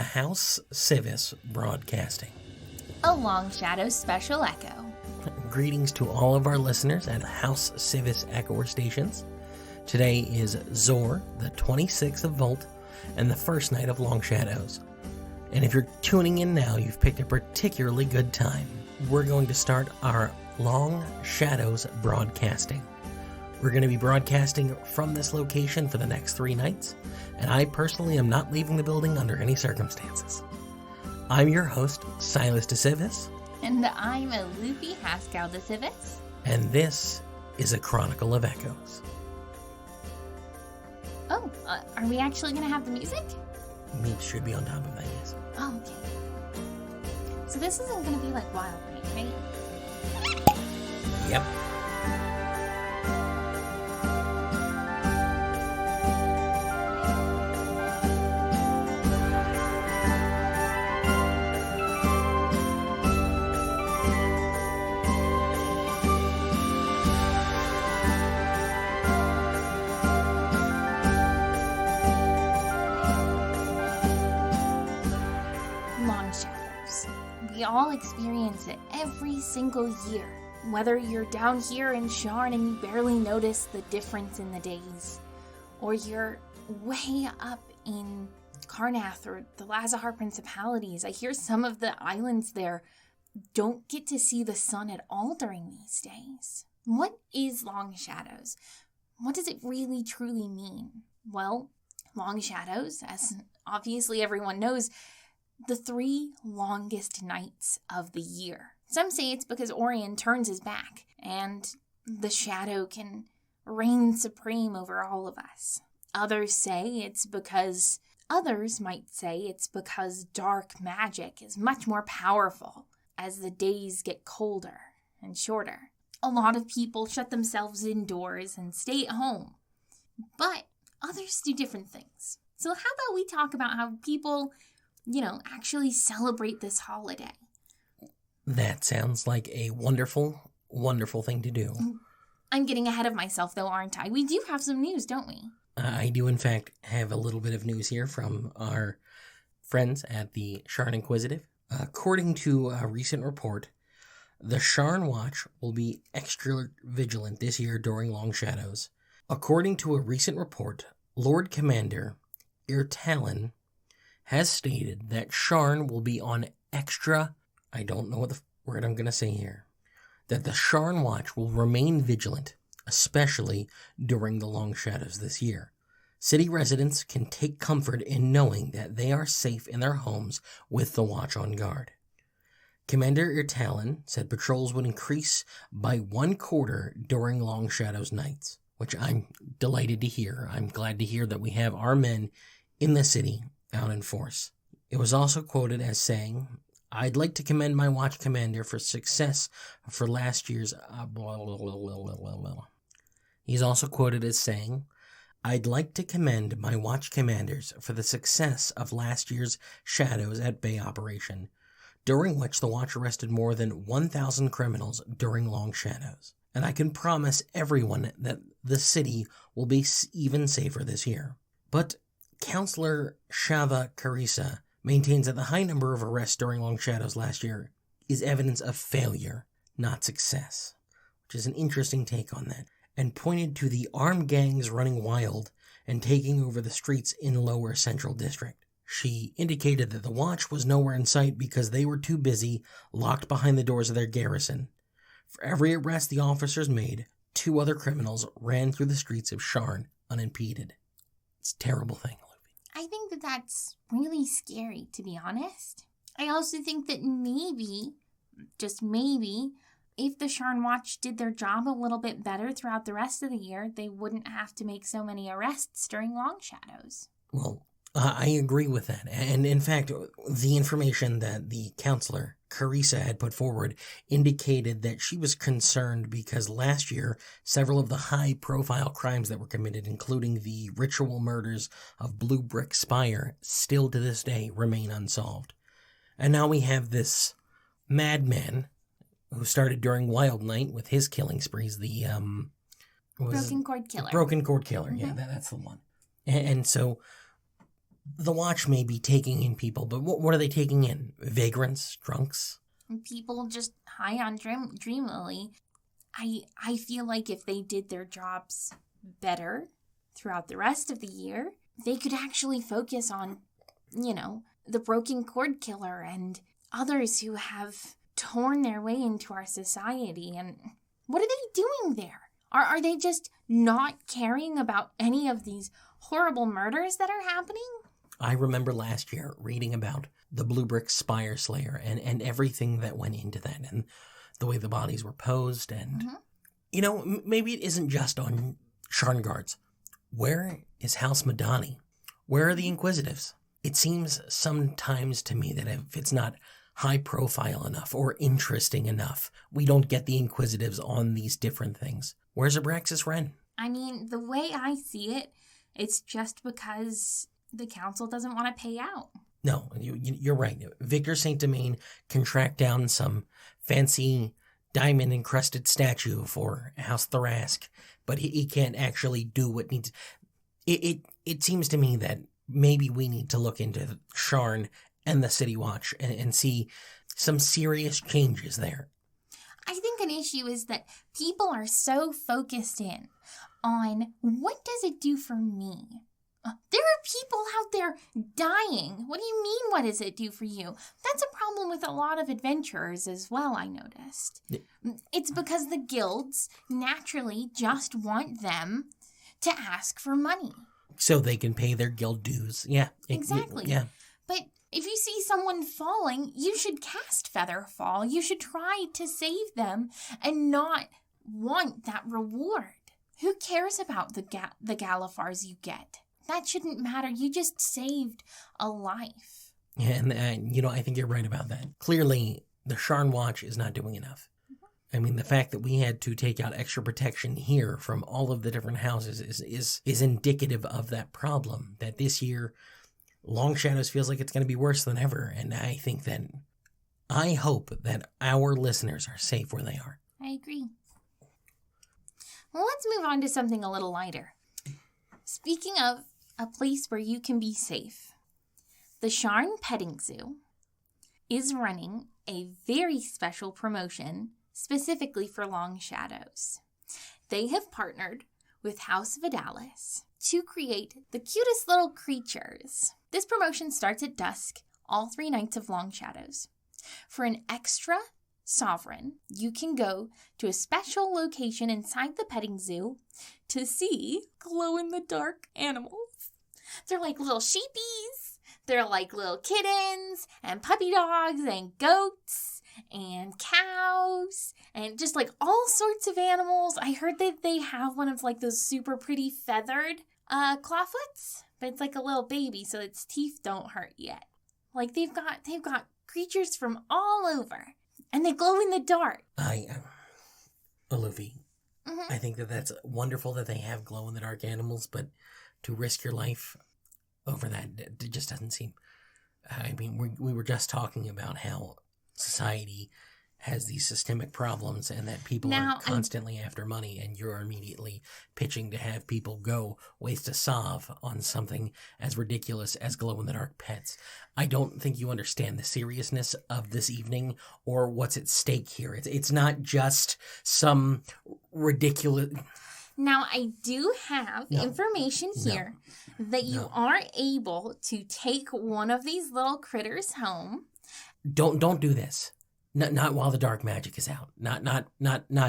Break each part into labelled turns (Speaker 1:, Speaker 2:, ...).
Speaker 1: House Civis Broadcasting.
Speaker 2: A Long Shadow Special Echo.
Speaker 1: Greetings to all of our listeners at House Civis Echo stations. Today is Zor, the 26th of Volt, and the first night of Long Shadows. And if you're tuning in now, you've picked a particularly good time. We're going to start our Long Shadows broadcasting. We're going to be broadcasting from this location for the next 3 nights, and I personally am not leaving the building under any circumstances. I'm your host, Sylas and Alufi.
Speaker 2: And I'm Alufi Gushes.
Speaker 1: And this is a Chronicle of Echoes.
Speaker 2: Oh, are we actually going to have the music?
Speaker 1: We should be on top of that, yes.
Speaker 2: Oh, okay. So this isn't going to be like Wild Rain, right?
Speaker 1: Yep.
Speaker 2: We all experience it every single year. Whether you're down here in Sharn and you barely notice the difference in the days, or you're way up in Karnath or the Lazahar Principalities. I hear some of the islands there don't get to see the sun at all during these days. What is Long Shadows? What does it really truly mean? Well, Long Shadows, as obviously everyone knows, the 3 longest nights of the year. Some say it's because Orion turns his back, and the shadow can reign supreme over all of us. Others might say it's because dark magic is much more powerful as the days get colder and shorter. A lot of people shut themselves indoors and stay at home, but others do different things. So how about we talk about how people actually celebrate this holiday?
Speaker 1: That sounds like a wonderful, wonderful thing to do.
Speaker 2: I'm getting ahead of myself, though, aren't I? We do have some news, don't we?
Speaker 1: I do, in fact, have a little bit of news here from our friends at the Sharn Inquisitive. According to a recent report, the Sharn Watch will be extra vigilant this year during Long Shadows. According to a recent report, Lord Commander Irtalin has stated that Sharn will be on extra, I don't know what the word I'm going to say here, that the Sharn Watch will remain vigilant, especially during the Long Shadows this year. City residents can take comfort in knowing that they are safe in their homes with the Watch on guard. Commander Irtalin said patrols would increase by 1/4 during Long Shadows nights, which I'm delighted to hear. I'm glad to hear that we have our men in the city out in force. It was also quoted as saying, "I'd like to commend my watch commander for success for last year's He's also quoted as saying, "I'd like to commend my watch commanders for the success of last year's Shadows at Bay operation, during which the watch arrested more than 1,000 criminals during Long Shadows. And I can promise everyone that the city will be even safer this year." But Counselor Shava Carissa maintains that the high number of arrests during Long Shadows last year is evidence of failure, not success, which is an interesting take on that, and pointed to the armed gangs running wild and taking over the streets in Lower Central District. She indicated that the Watch was nowhere in sight because they were too busy, locked behind the doors of their garrison. For every arrest the officers made, 2 other criminals ran through the streets of Sharn unimpeded. It's a terrible thing.
Speaker 2: I think that that's really scary, to be honest. I also think that maybe, just maybe, if the Sharn Watch did their job a little bit better throughout the rest of the year, they wouldn't have to make so many arrests during Long Shadows.
Speaker 1: Well, I agree with that. And in fact, the information that the counselor, Carissa, had put forward indicated that she was concerned because last year, several of the high-profile crimes that were committed, including the ritual murders of Blue Brick Spire, still to this day remain unsolved. And now we have this madman who started during Wild Night with his killing sprees, the
Speaker 2: Broken Cord Killer.
Speaker 1: Broken Cord Killer, yeah, that's the one. And so The watch may be taking in people, but what are they taking in? Vagrants? Drunks?
Speaker 2: People just high on dreamily. I feel like if they did their jobs better throughout the rest of the year, they could actually focus on, the broken cord killer and others who have torn their way into our society. And what are they doing there? Are they just not caring about any of these horrible murders that are happening?
Speaker 1: I remember last year reading about the Blue Brick Spire Slayer and everything that went into that and the way the bodies were posed. And, maybe it isn't just on Sharn guards. Where is House Madani? Where are the Inquisitives? It seems sometimes to me that if it's not high profile enough or interesting enough, we don't get the Inquisitives on these different things. Where's Abraxas Wren?
Speaker 2: I mean, the way I see it, it's just because the council doesn't want to pay out.
Speaker 1: No, you're right. Victor St. Domain can track down some fancy diamond-encrusted statue for House Thrask, but he can't actually do what needs... It seems to me that maybe we need to look into Sharn and the City Watch and see some serious changes there.
Speaker 2: I think an issue is that people are so focused in on what does it do for me? There are people out there dying. What do you mean, what does it do for you? That's a problem with a lot of adventurers as well, I noticed. Yeah. It's because the guilds naturally just want them to ask for money.
Speaker 1: So they can pay their guild dues. Yeah.
Speaker 2: Exactly.
Speaker 1: Yeah.
Speaker 2: But if you see someone falling, you should cast Feather Fall. You should try to save them and not want that reward. Who cares about the Galifars you get? That shouldn't matter. You just saved a life.
Speaker 1: Yeah, and I think you're right about that. Clearly, the Sharn Watch is not doing enough. I mean, the fact that we had to take out extra protection here from all of the different houses is indicative of that problem. That this year, Long Shadows feels like it's going to be worse than ever. And I hope that our listeners are safe where they are.
Speaker 2: I agree. Well, let's move on to something a little lighter. Speaking of a place where you can be safe, the Sharn Petting Zoo is running a very special promotion specifically for Long Shadows. They have partnered with House Vidalis to create the cutest little creatures. This promotion starts at dusk all 3 nights of Long Shadows. For an extra sovereign, you can go to a special location inside the petting zoo to see glow-in-the-dark animals. They're like little sheepies, they're like little kittens, and puppy dogs, and goats, and cows, and just like all sorts of animals. I heard that they have one of like those super pretty feathered clawfoots, but it's like a little baby, so its teeth don't hurt yet. Like they've got creatures from all over. And they glow in the dark.
Speaker 1: Alufi, I think that's wonderful that they have glow-in-the-dark animals, but to risk your life over that, it just doesn't seem... I mean, we were just talking about how society has these systemic problems and that people are constantly after money, and you're immediately pitching to have people go waste a salve on something as ridiculous as glow-in-the-dark pets. I don't think you understand the seriousness of this evening or what's at stake here. It's not just some ridiculous...
Speaker 2: Now, I do have information here that you are able to take one of these little critters home.
Speaker 1: Don't do this. Not while the dark magic is out. Not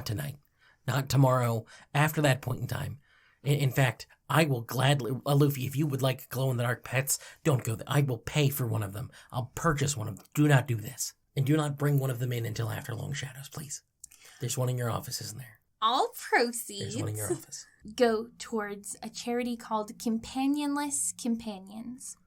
Speaker 1: tonight. Not tomorrow. After that point in time. In fact, I will gladly... Alufi, if you would like glow-in-the-dark pets, don't go there. I will pay for one of them. I'll purchase one of them. Do not do this. And do not bring one of them in until after Long Shadows, please. There's one in your office, isn't there?
Speaker 2: All proceeds
Speaker 1: There's one in your office.
Speaker 2: Go towards a charity called Companionless Companions.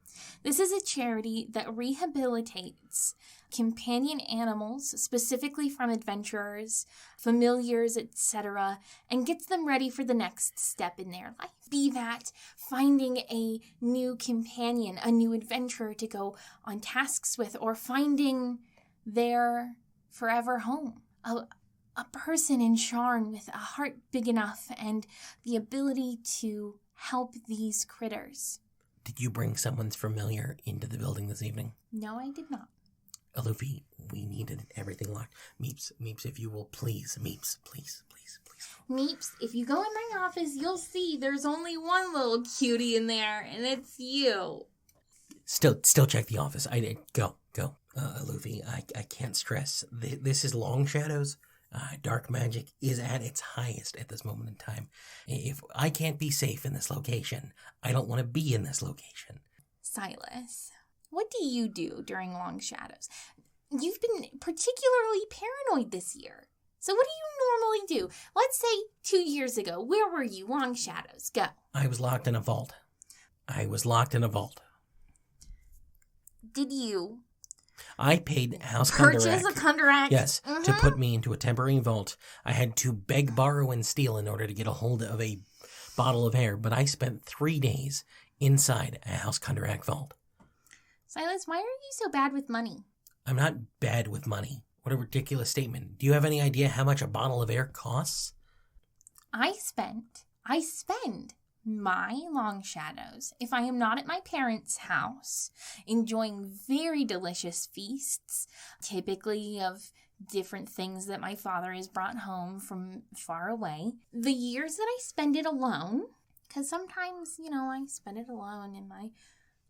Speaker 2: This is a charity that rehabilitates companion animals, specifically from adventurers, familiars, etc., and gets them ready for the next step in their life. Be that finding a new companion, a new adventurer to go on tasks with, or finding their forever home. A person in Sharn with a heart big enough and the ability to help these critters.
Speaker 1: Did you bring someone's familiar into the building this evening?
Speaker 2: No, I did not.
Speaker 1: Alufi, we needed everything locked. Meeps, if you will, please. Meeps, please.
Speaker 2: Meeps, if you go in my office, you'll see there's only one little cutie in there, and it's you.
Speaker 1: Still check the office. I did. Go. Alufi, I can't stress. This is Long Shadows. Dark magic is at its highest at this moment in time. If I can't be safe in this location, I don't want to be in this location.
Speaker 2: Sylas, what do you do during Long Shadows? You've been particularly paranoid this year. So what do you normally do? Let's say 2 years ago. Where were you, Long Shadows? Go.
Speaker 1: I was locked in a vault.
Speaker 2: Did you
Speaker 1: I paid House
Speaker 2: purchase a Kundrak?
Speaker 1: Yes, to put me into a temporary vault. I had to beg, borrow, and steal in order to get a hold of a bottle of air, but I spent 3 days inside a House Kundrak vault.
Speaker 2: Sylas, why are you so bad with money?
Speaker 1: I'm not bad with money. What a ridiculous statement. Do you have any idea how much a bottle of air costs?
Speaker 2: I spend my Long Shadows if I am not at my parents' house, enjoying very delicious feasts, typically of different things that my father has brought home from far away. The years that I spend it alone, because sometimes, I spend it alone in my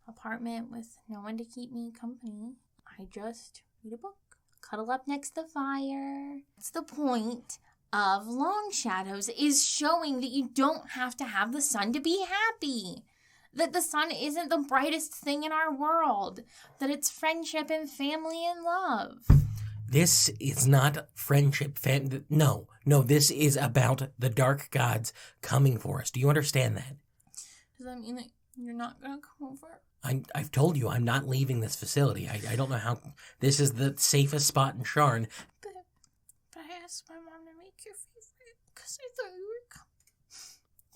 Speaker 2: apartment with no one to keep me company, I just read a book, cuddle up next to the fire. That's the point of Long Shadows, is showing that you don't have to have the sun to be happy. That the sun isn't the brightest thing in our world. That it's friendship and family and love.
Speaker 1: This is not friendship. No, this is about the dark gods coming for us. Do you understand that?
Speaker 2: Does that mean that you're not going to come over?
Speaker 1: I've told you I'm not leaving this facility. I don't know how. This is the safest spot in Sharn.
Speaker 2: But I asked my mom to make your favorite because I thought you were coming.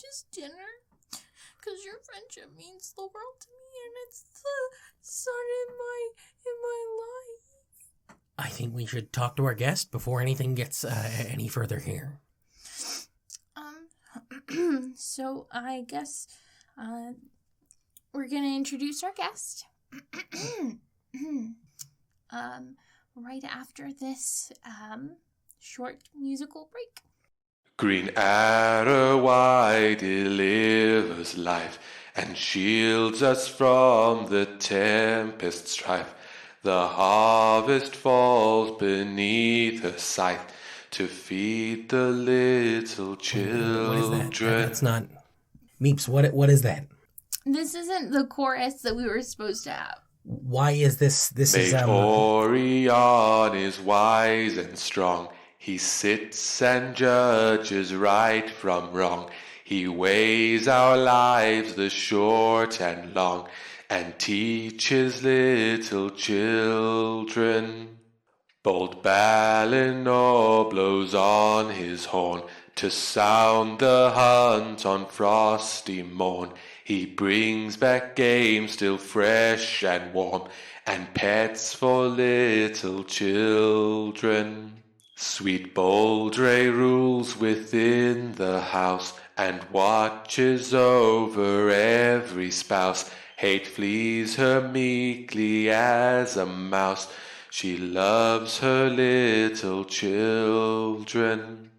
Speaker 2: Just dinner. Because your friendship means the world to me, and it's the sun in my life.
Speaker 1: I think we should talk to our guest before anything gets any further here.
Speaker 2: So I guess we're gonna introduce our guest. Right after this short musical break.
Speaker 3: Green arrow wide delivers life and shields us from the tempest strife. The harvest falls beneath her scythe to feed the little children.
Speaker 1: What is that? That's not... Meeps, what is that?
Speaker 2: This isn't the chorus that we were supposed to have.
Speaker 1: Why is this?
Speaker 3: Orion is wise and strong. He sits and judges right from wrong. He weighs our lives, the short and long, and teaches little children. Bold Balinor blows on his horn to sound the hunt on frosty morn. He brings back game still fresh and warm, and pets for little children. Sweet Boldre rules within the house, and watches over every spouse. Hate flees her meekly as a mouse. She loves her little children.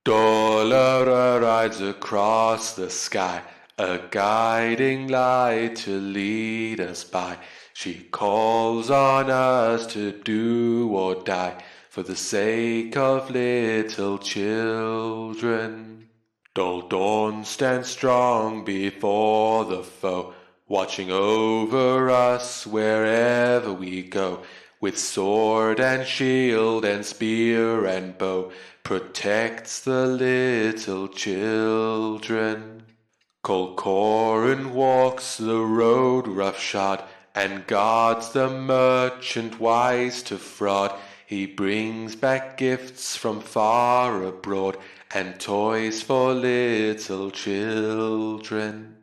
Speaker 3: Dolora rides across the sky, a guiding light to lead us by. She calls on us to do or die for the sake of little children. Dull Dawn stands strong before the foe, watching over us wherever we go. With sword and shield and spear and bow, protects the little children. Colcoran walks the road roughshod, and guards the merchant wise to fraud. He brings back gifts from far abroad, and toys for little children.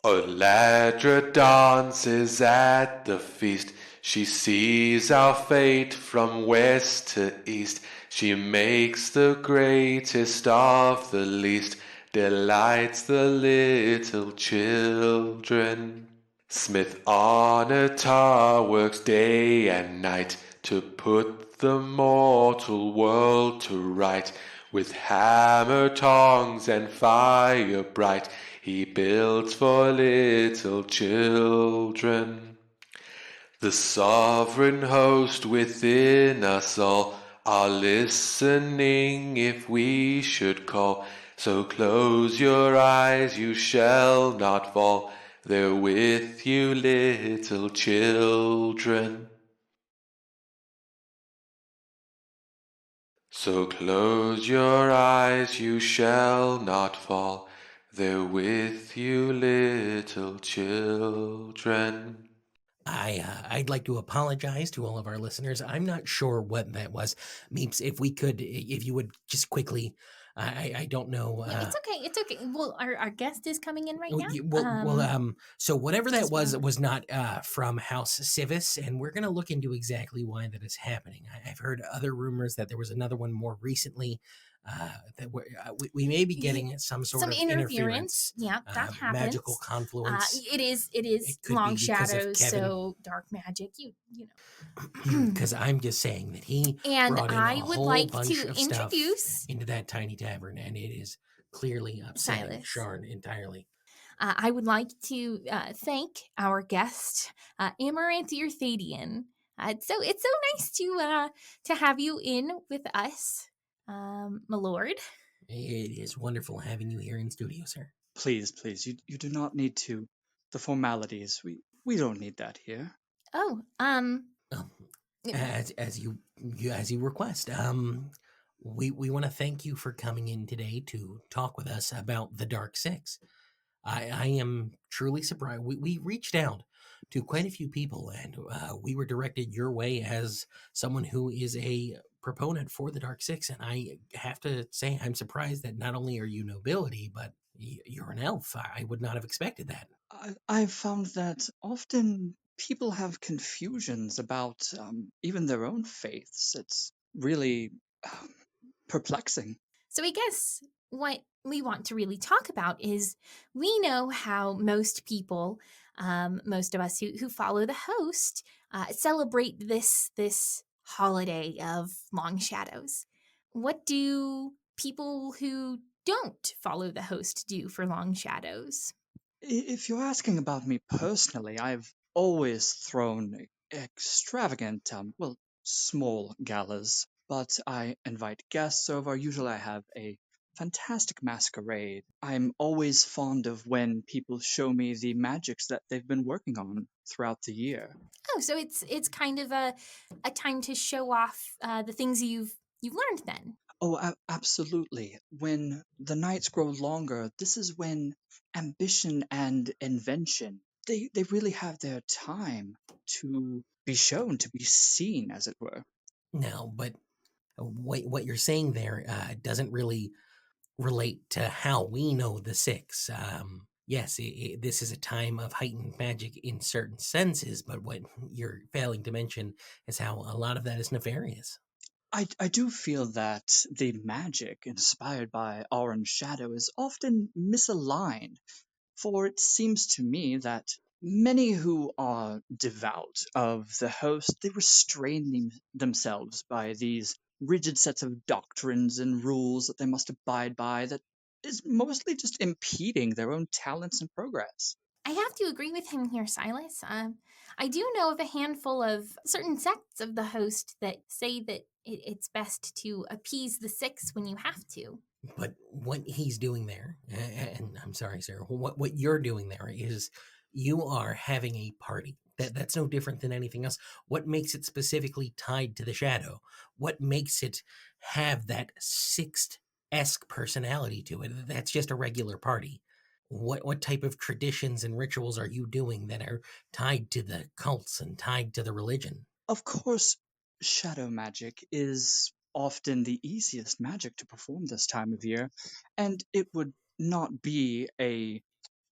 Speaker 3: Oladra dances at the feast. She sees our fate from west to east. She makes the greatest of the least, delights the little children. Smith on a tar works day and night to put the mortal world to right. With hammer, tongs, and fire bright, he builds for little children. The sovereign host within us all are listening if we should call. So close your eyes, you shall not fall. They're with you, little children. So close your eyes, you shall not fall. They're with you, little children.
Speaker 1: I'd like to apologize to all of our listeners. I'm not sure what that was. Meeps, if we could, if you would just quickly, I don't know.
Speaker 2: Yeah, it's okay. It's okay. Well, our guest is coming in right
Speaker 1: Oh,
Speaker 2: now.
Speaker 1: so whatever that
Speaker 2: just one
Speaker 1: was not from House Civis, and we're going to look into exactly why that is happening. I've heard other rumors that there was another one more recently. That we may be getting some sort
Speaker 2: some
Speaker 1: of
Speaker 2: interference. Yeah, that happens.
Speaker 1: magical confluence.
Speaker 2: It is
Speaker 1: could
Speaker 2: long
Speaker 1: be because of
Speaker 2: shadows,
Speaker 1: Kevin.
Speaker 2: so dark magic. You know.
Speaker 1: Because I'm just saying that he
Speaker 2: And
Speaker 1: brought in
Speaker 2: I
Speaker 1: a
Speaker 2: would
Speaker 1: whole
Speaker 2: like
Speaker 1: bunch
Speaker 2: to
Speaker 1: of
Speaker 2: introduce
Speaker 1: stuff into that tiny tavern, and it is clearly upsetting
Speaker 2: Sylas.
Speaker 1: Sharn entirely.
Speaker 2: I would like to thank our guest, Amaranth Urthadian. It's so nice to have you in with us, my lord.
Speaker 1: It is wonderful having you here in studio, sir.
Speaker 4: Please, please, you do not need to. The formalities, we don't need that here.
Speaker 2: Oh,
Speaker 1: As you request. We want to thank you for coming in today to talk with us about the Dark Six. I am truly surprised. We reached out to quite a few people, and we were directed your way as someone who is a proponent for the Dark Six. And I have to say, I'm surprised that not only are you nobility, but you're an elf. I would not have expected that.
Speaker 4: I've found that often people have confusions about even their own faiths. It's really perplexing.
Speaker 2: so I guess what we want to really talk about is we know how most people, most of us who follow the host, celebrate this holiday of long shadows. What do people who don't follow the host do for long shadows?
Speaker 4: If you're asking about me personally, I've always thrown extravagant, small galas, but I invite guests over. Usually I have a fantastic masquerade. I'm always fond of when people show me the magics that they've been working on throughout the year.
Speaker 2: Oh, so it's kind of a time to show off the things you've learned then.
Speaker 4: Oh, absolutely. When the nights grow longer, this is when ambition and invention, they really have their time to be shown, to be seen, as it were.
Speaker 1: No, but what you're saying there doesn't really relate to how we know the Six. Yes, this is a time of heightened magic in certain senses, but what you're failing to mention is how a lot of that is nefarious.
Speaker 4: I do feel that the magic inspired by Orange Shadow is often misaligned, for it seems to me that many who are devout of the host, they restrain themselves by these rigid sets of doctrines and rules that they must abide by that is mostly just impeding their own talents and progress.
Speaker 2: I have to agree with him here, Sylas. I do know of a handful of certain sects of the host that say that it's best to appease the Six when you have to.
Speaker 1: But what he's doing there, and I'm sorry, sir, what you're doing there is you are having a party. That's no different than anything else. What makes it specifically tied to the shadow? What makes it have that sixth-esque personality to it? That's just a regular party. What type of traditions and rituals are you doing that are tied to the cults and tied to the religion?
Speaker 4: Of course, shadow magic is often the easiest magic to perform this time of year, and it would not be a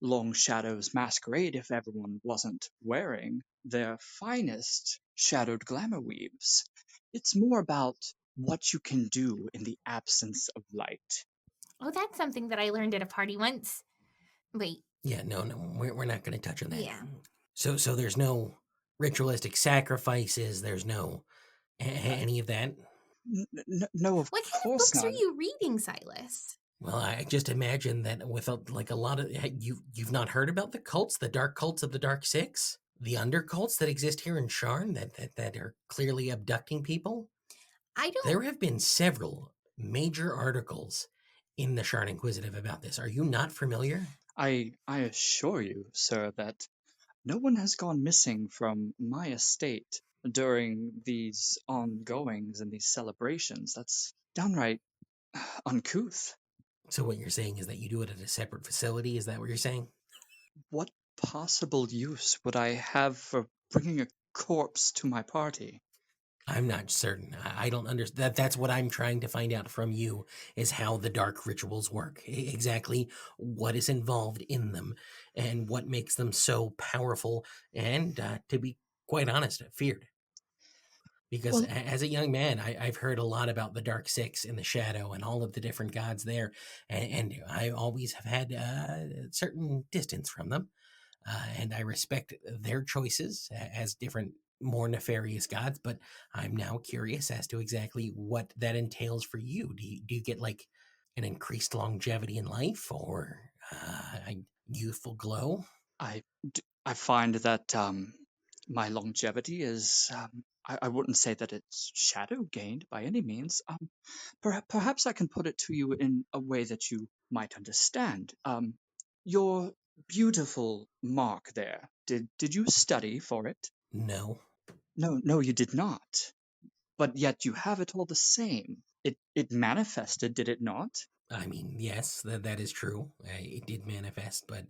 Speaker 4: Long Shadow's masquerade if everyone wasn't wearing their finest shadowed glamour weaves. It's more about what you can do in the absence of light.
Speaker 2: Oh, that's something that I learned at a party once. Wait,
Speaker 1: Yeah, no, we're not going to touch on that.
Speaker 2: yeah.
Speaker 1: So there's no ritualistic sacrifices. There's no any of that.
Speaker 4: No, of
Speaker 2: What kind of
Speaker 4: course
Speaker 2: books are
Speaker 4: not.
Speaker 2: you reading, Sylas?
Speaker 1: Well, I just imagine that with like a lot of you've not heard about the cults, the dark cults of the Dark Six, the undercults that exist here in Sharn that are clearly abducting people.
Speaker 2: I don't.
Speaker 1: There have been several major articles in the Sharn Inquisitive about this. Are you not familiar?
Speaker 4: I assure you, sir, that no one has gone missing from my estate during these ongoings and these celebrations. That's downright uncouth.
Speaker 1: So what you're saying is that you do it at a separate facility? Is that what you're saying?
Speaker 4: What possible use would I have for bringing a corpse to my party?
Speaker 1: I'm not certain. I don't understand. That's what I'm trying to find out from you is how the dark rituals work. Exactly what is involved in them and what makes them so powerful and, to be quite honest, feared. Because
Speaker 4: Well,
Speaker 1: as a young man, I've heard a lot about the Dark Six and the Shadow and all of the different gods there. And I always have had a certain distance from them. And I respect their choices as different, more nefarious gods. But I'm now curious as to exactly what that entails for you. Do you get like an increased longevity in life or a youthful glow?
Speaker 4: I, I find that my longevity is, I wouldn't say that it's shadow gained by any means. Perhaps I can put it to you in a way that you might understand. Your beautiful mark there. Did you study for it?
Speaker 1: No.
Speaker 4: No, you did not. But yet you have it all the same. It manifested, did it not?
Speaker 1: I mean, yes, that is true. It did manifest, but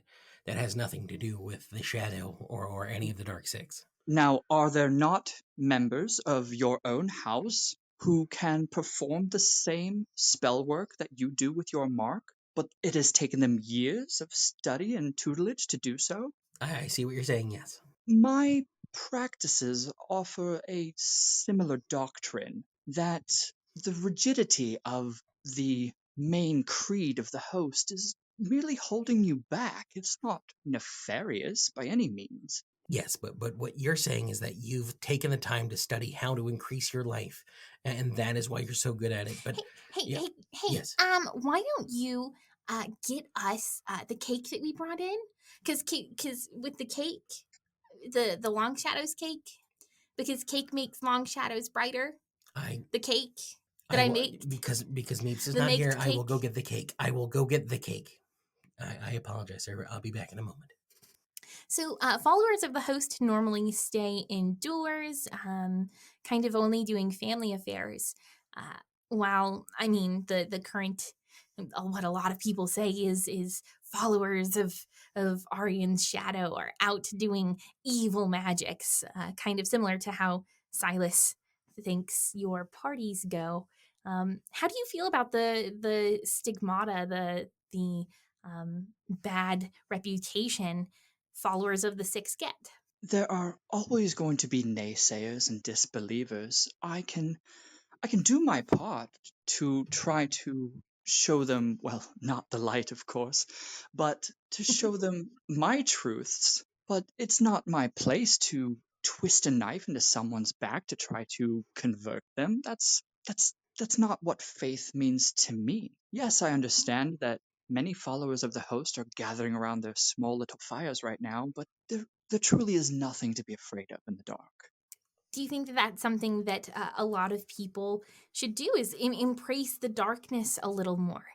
Speaker 1: that has nothing to do with the Shadow or any of the Dark Six.
Speaker 4: Now, are there not members of your own house who can perform the same spell work that you do with your mark, but it has taken them years of study and tutelage to do so?
Speaker 1: I see what you're saying, yes.
Speaker 4: My practices offer a similar doctrine that the rigidity of the main creed of the host is merely holding you back. It's not nefarious by any means.
Speaker 1: Yes, but what you're saying is that you've taken the time to study how to increase your life, and that is why you're so good at it. But
Speaker 2: Hey,
Speaker 1: yeah,
Speaker 2: hey, hey.
Speaker 1: yes,
Speaker 2: Why don't you get us the cake that we brought in? Cause with the cake, the long shadows cake, because cake makes long shadows brighter.
Speaker 1: I
Speaker 2: The cake that
Speaker 1: I
Speaker 2: I
Speaker 1: will
Speaker 2: made,
Speaker 1: because Mapes is
Speaker 2: the
Speaker 1: not here.
Speaker 2: maked
Speaker 1: I will
Speaker 2: cake.
Speaker 1: go get the cake. I will go get the cake. I apologize, sir. I'll be back in a moment.
Speaker 2: So, followers of the host normally stay indoors, kind of only doing family affairs. While I mean the current, what a lot of people say is followers of Aryan's shadow are out doing evil magics, kind of similar to how Silas thinks your parties go. How do you feel about the stigmata, the bad reputation followers of the six get?
Speaker 4: There are always going to be naysayers and disbelievers. I can do my part to try to show them, well, not the light, of course, but to show them my truths. But it's not my place to twist a knife into someone's back to try to convert them. That's not what faith means to me. Yes, I understand that many followers of the host are gathering around their small little fires right now, but there truly is nothing to be afraid of in the dark.
Speaker 2: Do you think that that's something that a lot of people should do is embrace the darkness a little more?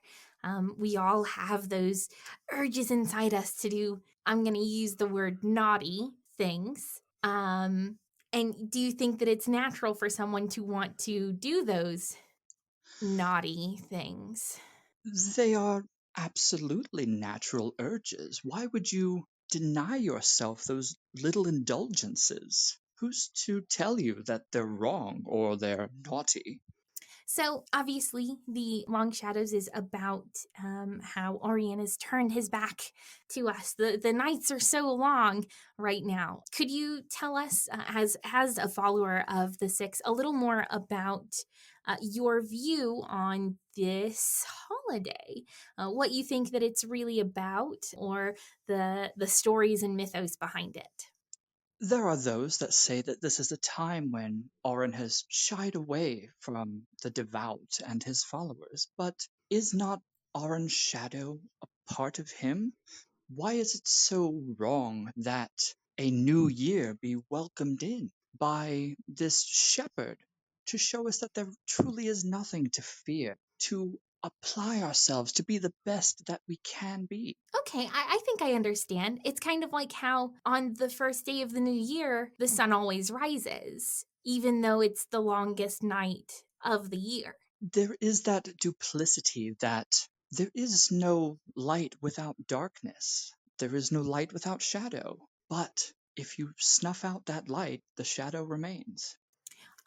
Speaker 2: We all have those urges inside us to do, I'm going to use the word naughty things. And do you think that it's natural for someone to want to do those naughty things?
Speaker 4: They are absolutely natural urges. Why would you deny yourself those little indulgences? Who's to tell you that they're wrong or they're naughty?
Speaker 2: So, obviously, the Long Shadows is about how Orion has turned his back to us. The nights are so long right now. Could you tell us, as a follower of the Six, a little more about your view on this holiday? What you think that it's really about, or the stories and mythos behind it?
Speaker 4: There are those that say that this is a time when Orin has shied away from the devout and his followers, but is not Orin's shadow a part of him? Why is it so wrong that a new year be welcomed in by this shepherd to show us that there truly is nothing to fear, to apply ourselves to be the best that we can be?
Speaker 2: Okay, I think I understand. It's kind of like how on the first day of the new year, the sun always rises, even though it's the longest night of the year.
Speaker 4: There is that duplicity that there is no light without darkness. There is no light without shadow. But if you snuff out that light, the shadow remains.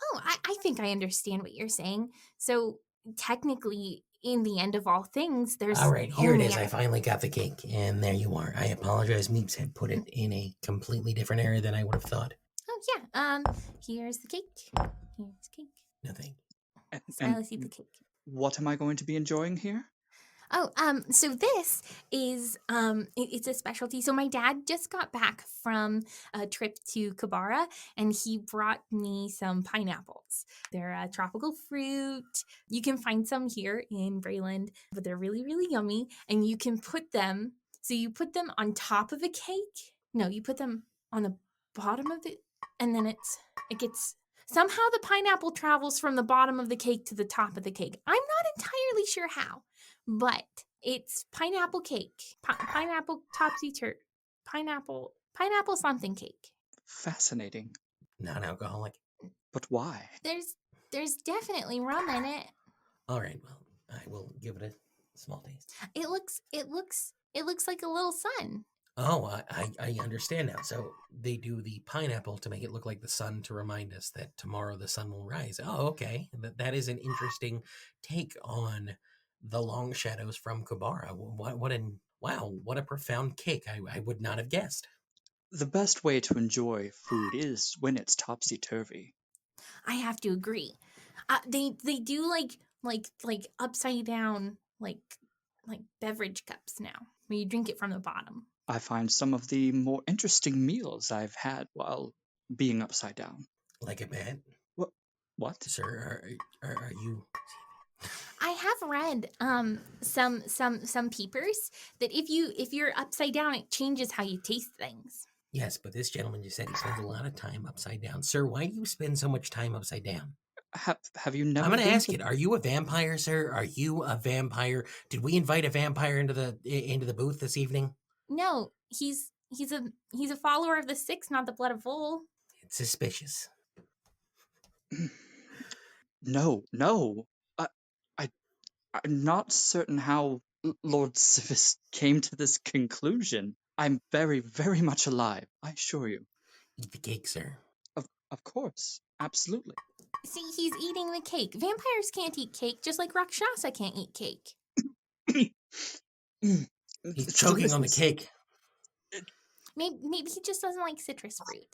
Speaker 2: Oh, I think I understand what you're saying. So technically, in the end of all things, there's
Speaker 1: All right, here it
Speaker 2: only
Speaker 1: is. I finally got the cake, and there you are. I apologize. Meeps had put it in a completely different area than I would have thought.
Speaker 2: Oh yeah. Here's the cake. Here's the cake.
Speaker 1: Nothing.
Speaker 4: And
Speaker 2: Silas, eat the cake.
Speaker 4: what am I going to be enjoying here?
Speaker 2: Oh, so this is it's a specialty. So my dad just got back from a trip to Kabara, and he brought me some pineapples. They're a tropical fruit. You can find some here in Brayland, but they're really, really yummy. And you can put them. So you put them on top of a cake. No, you put them on the bottom of it, and then it gets. Somehow the pineapple travels from the bottom of the cake to the top of the cake. I'm not entirely sure how, but it's pineapple cake, pineapple topsy-turvy, pineapple something cake.
Speaker 4: Fascinating.
Speaker 1: Non-alcoholic.
Speaker 4: But why?
Speaker 2: There's definitely rum in it.
Speaker 1: All right, well, I will give it a small taste.
Speaker 2: It looks like a little sun.
Speaker 1: Oh, I understand now. So they do the pineapple to make it look like the sun to remind us that tomorrow the sun will rise. Oh, okay. That is an interesting take on the long shadows from Kabara. What a profound cake. I would not have guessed.
Speaker 4: The best way to enjoy food is when it's topsy-turvy.
Speaker 2: I have to agree. They do like upside down like beverage cups now, where you drink it from the bottom.
Speaker 4: I find some of the more interesting meals I've had while being upside down.
Speaker 1: Like a bat?
Speaker 4: What?
Speaker 1: Sir, are you...
Speaker 2: I have read some papers that if you're upside down, it changes how you taste things.
Speaker 1: Yes, but this gentleman just said he spends a lot of time upside down. Sir, why do you spend so much time upside down?
Speaker 4: Have you never?
Speaker 1: I'm going to ask
Speaker 4: to...
Speaker 1: it. Are you a vampire, sir? Are you a vampire? Did we invite a vampire into the booth this evening?
Speaker 2: No, he's a follower of the Six, not the Blood of Vol.
Speaker 1: It's suspicious.
Speaker 4: No. I'm not certain how Lord Civis came to this conclusion. I'm very, very much alive, I assure you.
Speaker 1: Eat the cake, sir.
Speaker 4: Of course, absolutely.
Speaker 2: See, he's eating the cake. Vampires can't eat cake, just like Rakshasa can't eat cake.
Speaker 1: He's choking on the cake.
Speaker 2: Maybe he just doesn't like citrus fruit.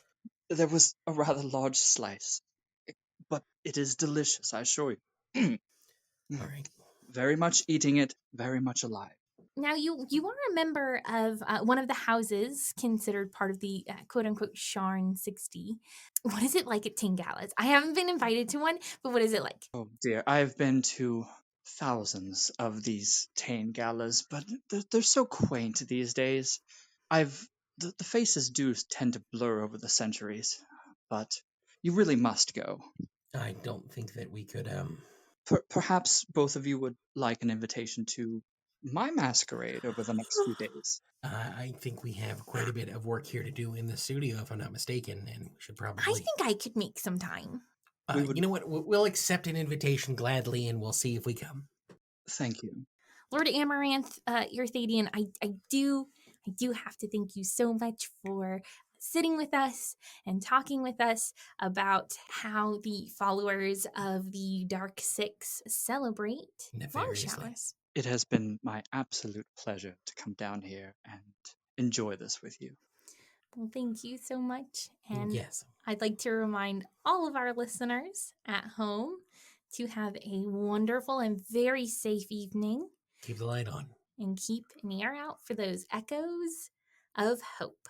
Speaker 4: There was a rather large slice, but it is delicious, I assure you.
Speaker 1: All right.
Speaker 4: Very much eating it, very much alive.
Speaker 2: Now, you are a member of one of the houses considered part of the quote-unquote Sharn 60. What is it like at Tingalas? I haven't been invited to one, but what is it like?
Speaker 4: Oh dear, I've been to thousands of these Tane galas, but they're so quaint these days. The faces do tend to blur over the centuries, but you really must go.
Speaker 1: I don't think that we could,
Speaker 4: Perhaps both of you would like an invitation to my masquerade over the next few days.
Speaker 1: I think we have quite a bit of work here to do in the studio, if I'm not mistaken, and we should probably...
Speaker 2: I think I could make some time.
Speaker 1: You know what? We'll accept an invitation gladly, and we'll see if we come.
Speaker 4: Thank you.
Speaker 2: Lord Amaranth, Earthadian, I do have to thank you so much for sitting with us and talking with us about how the followers of the Dark Six celebrate
Speaker 1: Nefariously.
Speaker 2: Longshowers.
Speaker 4: It has been my absolute pleasure to come down here and enjoy this with you.
Speaker 2: Well, thank you so much. And
Speaker 1: Yes.
Speaker 2: I'd like to remind all of our listeners at home to have a wonderful and very safe evening
Speaker 1: Keep the light on.
Speaker 2: and keep an ear out for those echoes of hope.